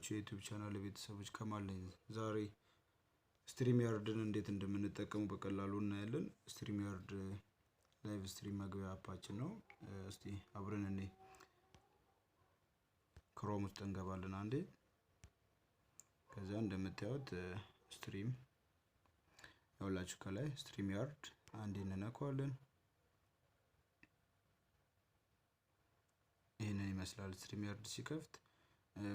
የተወደዳችሁ የዩቲዩብ ቻናል ቤተሰቦች ከማል ነኝ። ዛሬ ስትሪም ያርድን እንዴት እንደምንጠቀሙ በቀላሉ እናያለን። ስትሪም ያርድ ላይቭ ስትሪም መግቢያ አፓችን ነው። እስቲ አብረን እኔ ክሮም ውስጥ እንገባለን አንዴ። ከዛ እንደምታዩት ስትሪም ያውላችሁ ከላይ ስትሪም ያርድ አንዴ እንነካዋለን። ይሄንን ይመስላል ስትሪም ያርድ ሲከፍት።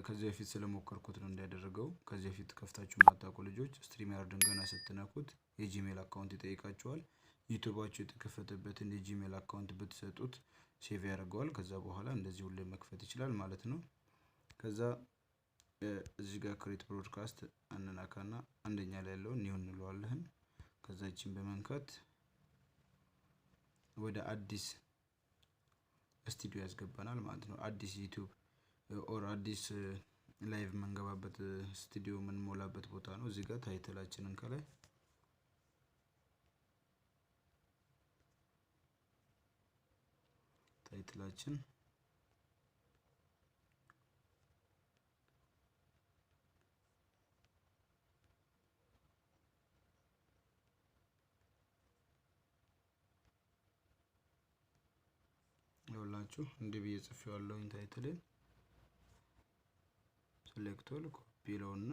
ከዚህ በፊት ስለሞከርኩት ነው እንዲያደርገው። ከዚህ በፊት ከፍታችሁ ማታውቁ ልጆች ስትሪም ያርድን ገና ስትነኩት የጂሜል አካውንት ይጠይቃችኋል። ዩቲዩባችሁ የተከፈተበትን የጂሜል አካውንት ብትሰጡት ሴቭ ያደርገዋል። ከዛ በኋላ እንደዚህ ሁሌ መክፈት ይችላል ማለት ነው። ከዛ እዚህ ጋር ክሬት ብሮድካስት አንናካና አንደኛ ላይ ያለውን ኒው እንለዋለን። ከዛ እቺን በመንካት ወደ አዲስ ስቱዲዮ ያስገባናል ማለት ነው። አዲስ ዩቲዩብ ኦር አዲስ ላይቭ መንገባበት ስቱዲዮ የምንሞላበት ቦታ ነው። እዚህ ጋር ታይትላችንን ከላይ ታይትላችን ይኸውላችሁ እንዲህ ብዬ ጽፌዋለሁኝ። ታይትልን ሴሌክቶል ኮፒ ለውና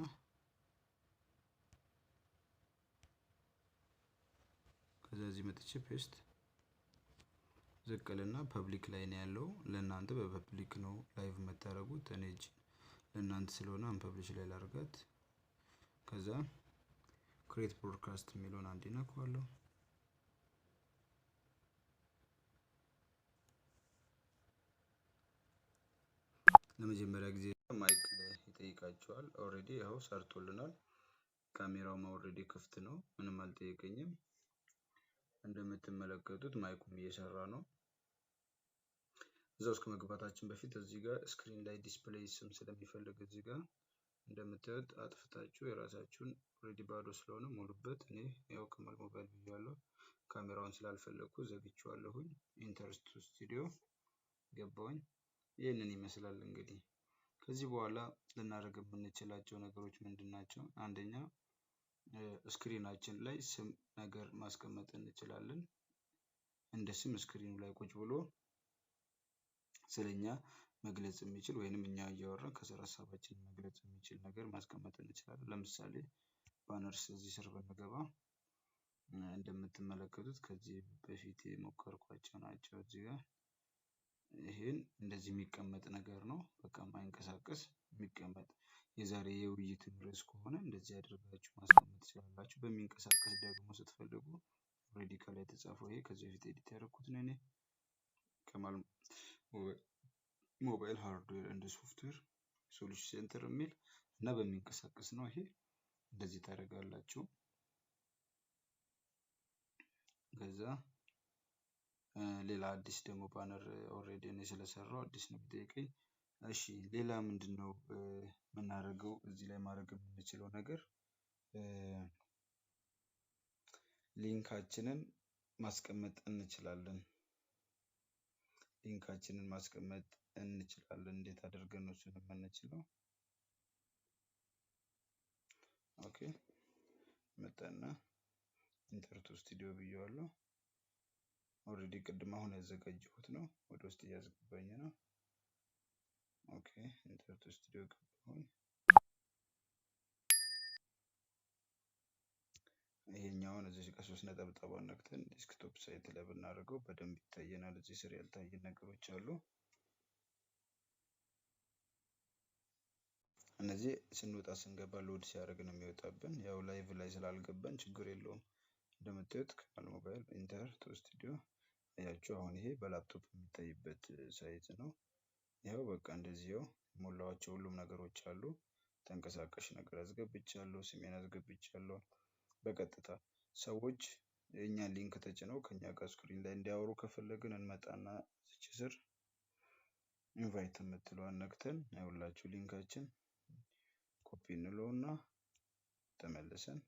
ከዛ እዚህ መጥቼ ፔስት ዘቀልና ፐብሊክ ላይ ነው ያለው። ለእናንተ በፐብሊክ ነው ላይቭ የምታደርጉት። እኔ እጂ ለእናንተ ስለሆነ አንፐብሊሽ ላይ ላድርጋት። ከዛ ክሬት ብሮድካስት የሚለውን አንዴ ነካዋለሁ። ለመጀመሪያ ጊዜ ማይክ ይጠይቃችኋል። ኦሬዲ ያው ሰርቶልናል። ካሜራውም ኦሬዲ ክፍት ነው፣ ምንም አልጠየቀኝም። እንደምትመለከቱት ማይኩም እየሰራ ነው። እዛው እስከ መግባታችን በፊት እዚህ ጋር ስክሪን ላይ ዲስፕሌይ ስም ስለሚፈልግ እዚህ ጋር እንደምታዩት አጥፍታችሁ የራሳችሁን ኦሬዲ ባዶ ስለሆነ ሙሉበት። እኔ ያው ከማል ሞባይል ብያለሁ። ካሜራውን ስላልፈለኩ ዘግቼዋለሁኝ። ኢንተርስቱ ስቱዲዮ ገባሁኝ። ይሄንን ይመስላል እንግዲህ። ከዚህ በኋላ ልናደርግ የምንችላቸው ነገሮች ምንድናቸው? አንደኛ ስክሪናችን ላይ ስም ነገር ማስቀመጥ እንችላለን። እንደ ስም ስክሪኑ ላይ ቁጭ ብሎ ስለኛ መግለጽ የሚችል ወይንም እኛ እያወራን ከስራ ሀሳባችን መግለጽ የሚችል ነገር ማስቀመጥ እንችላለን። ለምሳሌ ባነርስ እዚህ ስር ብንገባ እንደምትመለከቱት ከዚህ በፊት የሞከርኳቸው ናቸው። እዚህ ጋር ይሄን እንደዚህ የሚቀመጥ ነገር ነው። በቃ ማይንቀሳቀስ የሚቀመጥ የዛሬ የውይይት ርዕስ ከሆነ እንደዚህ አድርጋችሁ ማስቀመጥ ትችላላችሁ። በሚንቀሳቀስ ደግሞ ስትፈልጉ ኦሬዲ ከላይ የተጻፈው ይሄ ከዚህ በፊት ኤዲት ያደረኩት ነው። እኔ ከማል ሞባይል ሃርድዌር ኤንድ ሶፍትዌር ሶሉሽን ሴንተር የሚል እና በሚንቀሳቀስ ነው። ይሄ እንደዚህ ታደርጋላችሁ። ከዛ ሌላ አዲስ ደግሞ ባነር ኦሬዲ እኔ ስለሰራው አዲስ ነው የሚጠይቀኝ። እሺ ሌላ ምንድነው የምናደርገው? እዚህ ላይ ማድረግ የምንችለው ነገር ሊንካችንን ማስቀመጥ እንችላለን። ሊንካችንን ማስቀመጥ እንችላለን። እንዴት አድርገን ነው እሱን የምንችለው? ኦኬ መጣና ኢንተርቱ ስቱዲዮ ብየዋለሁ። ኦሬዲ ቅድም አሁን ያዘጋጀሁት ነው። ወደ ውስጥ እያስገባኝ ነው። ኦኬ ኢንተርቱ ስቱዲዮ ገባሁኝ። ይሄኛውን እዚህ ጋር 3 ነጠብጣቧን ነክተን ዴስክቶፕ ሳይት ላይ ብናደርገው በደንብ ይታየናል። እዚህ ስር ያልታዩ ነገሮች አሉ። እነዚህ ስንወጣ ስንገባ ሎድ ሲያደርግ ነው የሚወጣብን። ያው ላይቭ ላይ ስላልገባን ችግር የለውም። እንደምታዩት ከማል ሞባይል ኢንተርቱ ስቱዲዮ ያያችሁ። አሁን ይሄ በላፕቶፕ የሚታይበት ሳይት ነው። ያው በቃ እንደዚህው ሞላዋቸው ሁሉም ነገሮች አሉ። ተንቀሳቃሽ ነገር አስገብቻለሁ፣ ስሜን አስገብቻለሁ። በቀጥታ ሰዎች የኛን ሊንክ ተጭነው ከኛ ጋር ስክሪን ላይ እንዲያወሩ ከፈለግን እንመጣና እዚህ ስር ኢንቫይት የምትለዋን ነክተን ያውላችሁ ሊንካችን ኮፒ እንለውና ተመልሰን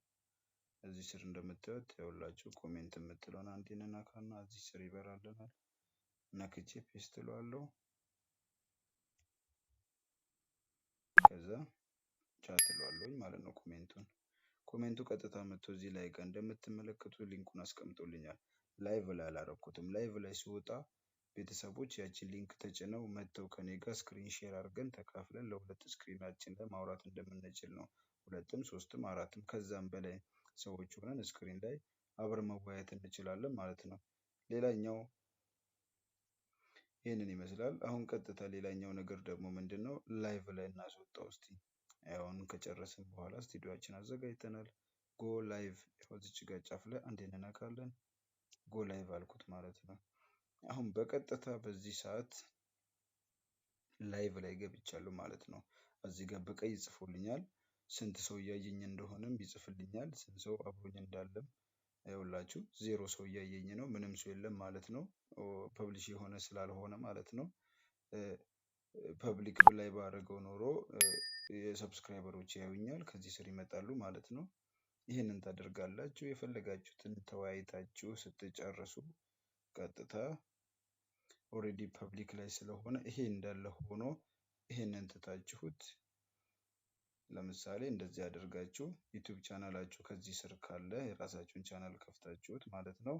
እዚህ ስር እንደምታዩት ያውላችሁ ኮሜንት የምትለውን አንዴ እንነካና እዚህ ስር ይበራልናል። ነክቼ ፔስት እለዋለሁ። ከዛ ቻት እለዋለሁኝ ማለት ነው። ኮሜንቱ ቀጥታ መጥቶ እዚህ ላይ ጋር እንደምትመለከቱ ሊንኩን አስቀምጦልኛል። ላይቭ ላይ አላረኩትም። ላይቭ ላይ ሲወጣ ቤተሰቦች ያችን ሊንክ ተጭነው መጥተው ከኔ ጋር ስክሪን ሼር አድርገን ተካፍለን ለሁለት ስክሪናችን ላይ ማውራት እንደምንችል ነው። ሁለትም ሶስትም አራትም ከዛም በላይ ሰዎች ሆነን ስክሪን ላይ አብረን መወያየት እንችላለን ማለት ነው። ሌላኛው ይህንን ይመስላል። አሁን ቀጥታ ሌላኛው ነገር ደግሞ ምንድነው ላይቭ ላይ እናስወጣው እስቲ። አሁን ከጨረስን በኋላ ስቱዲዮአችን አዘጋጅተናል። ጎ ላይቭ እዚች ጋር ጫፍ ላይ አንዴ እንነካለን። ጎ ላይቭ አልኩት ማለት ነው። አሁን በቀጥታ በዚህ ሰዓት ላይቭ ላይ ገብቻለሁ ማለት ነው። እዚህ ጋር በቀይ ጽፎልኛል። ስንት ሰው እያየኝ እንደሆነም ይጽፍልኛል። ስንት ሰው አብሮኝ እንዳለም ይኸውላችሁ 0 ሰው እያየኝ ነው። ምንም ሰው የለም ማለት ነው። ፐብሊሽ የሆነ ስላልሆነ ማለት ነው። ፐብሊክ ላይ ባደረገው ኖሮ የሰብስክራይበሮች ያዩኛል፣ ከዚህ ስር ይመጣሉ ማለት ነው። ይህንን ታደርጋላችሁ። የፈለጋችሁትን ተወያይታችሁ ስትጨርሱ ቀጥታ ኦሬዲ ፐብሊክ ላይ ስለሆነ ይሄ እንዳለ ሆኖ ይሄንን ትታችሁት ለምሳሌ እንደዚህ አድርጋችሁ ዩቲዩብ ቻናላችሁ ከዚህ ስር ካለ የራሳችሁን ቻናል ከፍታችሁት ማለት ነው።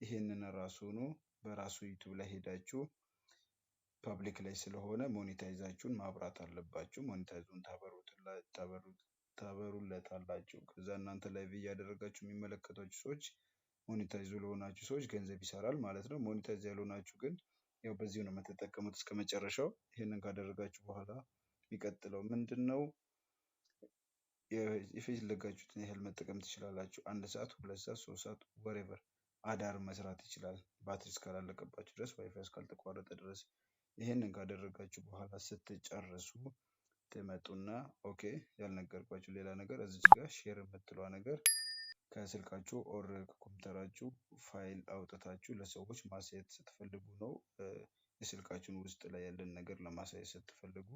ይሄንን ራሱኑ በራሱ ዩቲዩብ ላይ ሄዳችሁ ፐብሊክ ላይ ስለሆነ ሞኔታይዛችሁን ማብራት አለባችሁ። ሞኔታይዙን ታበሩለታላችሁ። ከዛ እናንተ ላይቭ እያደረጋችሁ የሚመለከቷችሁ ሰዎች ሞኔታይዙ ለሆናችሁ ሰዎች ገንዘብ ይሰራል ማለት ነው። ሞኔታይዝ ያልሆናችሁ ግን ያው በዚሁ ነው የምትጠቀሙት እስከመጨረሻው። ይሄንን ካደረጋችሁ በኋላ የሚቀጥለው ምንድነው? የፈለጋችሁትን ያህል መጠቀም ትችላላችሁ። 1 ሰዓት፣ 2 ሰዓት፣ 3 ሰዓት ወሬቨር አዳር መስራት ይችላል። ባትሪ እስካላለቀባችሁ ድረስ፣ ዋይፋይ እስካልተቋረጠ ድረስ። ይሄንን ካደረጋችሁ በኋላ ስትጨርሱ ትመጡና ኦኬ ያልነገርኳችሁ ሌላ ነገር እዚች ጋር ሼር የምትለዋ ነገር ከስልካችሁ ኦር ከኮምፒውተራችሁ ፋይል አውጥታችሁ ለሰዎች ማሳየት ስትፈልጉ ነው። የስልካችሁን ውስጥ ላይ ያለን ነገር ለማሳየት ስትፈልጉ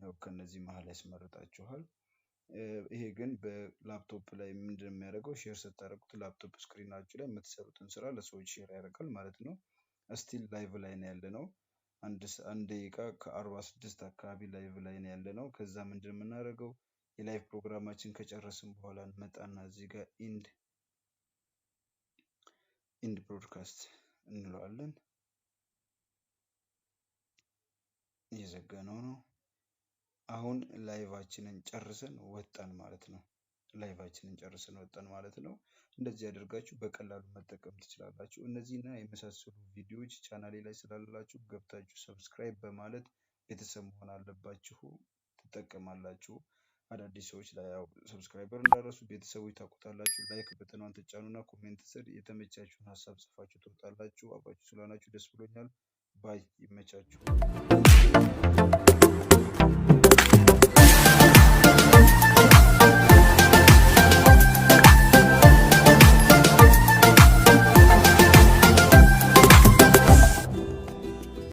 ያው ከነዚህ መሀል ያስመርጣችኋል። ይሄ ግን በላፕቶፕ ላይ ምንድነው የሚያደርገው? ሼር ስታደርጉት ላፕቶፕ ስክሪናችሁ ላይ የምትሰሩትን ስራ ለሰዎች ሼር ያደርጋል ማለት ነው። ስቲል ላይቭ ላይ ነው ያለነው። አንድ ደቂቃ ከ46 አካባቢ ላይቭ ላይ ነው ያለነው። ከዛ ምንድነው የምናደርገው? የላይቭ ፕሮግራማችን ከጨረስን በኋላ እንመጣና እዚህ ጋር ኢንድ ብሮድካስት እንለዋለን። እየዘጋነው ነው። አሁን ላይቫችንን ጨርሰን ወጣን ማለት ነው። እንደዚህ አድርጋችሁ በቀላሉ መጠቀም ትችላላችሁ። እነዚህና የመሳሰሉ ቪዲዮዎች ቻናሌ ላይ ስላላችሁ ገብታችሁ ሰብስክራይብ በማለት ቤተሰብ መሆን አለባችሁ። ትጠቀማላችሁ። አዳዲስ ሰዎች ላይ ያው ሰብስክራይበር እንዳረሱ ቤተሰቦች ታውቁታላችሁ። ላይክ በተኗን ተጫኑና ኮሜንት ስር የተመቻችሁን ሀሳብ ጽፋችሁ ትወጣላችሁ። አብራችሁ ስለሆናችሁ ደስ ብሎኛል። ባይ። ይመቻችሁ።